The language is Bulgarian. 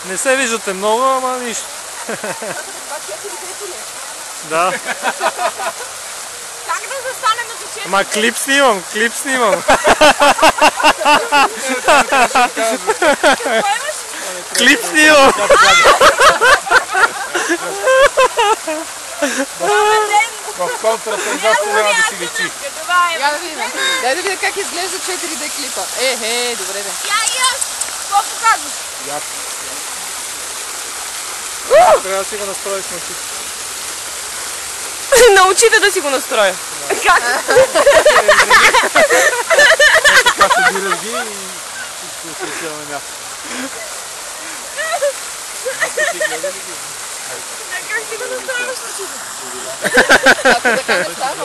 Не се виждате много, ама нищо. Да. Как да застанем на течението? Ма клип снимам, клип снимам. Какво имаш? Клип снимам. В контрапрезация няма да си лечи. Я да видим. Дай да видя как изглежда 4D клипа. Добре бе. Я и аз. Какво показваш? Трябва да си го настроиш на очите. На очите да си го настроя. Как? Така събираш ги и всичко се отива на място. Как си го настрояваш на очите? Ако така не става.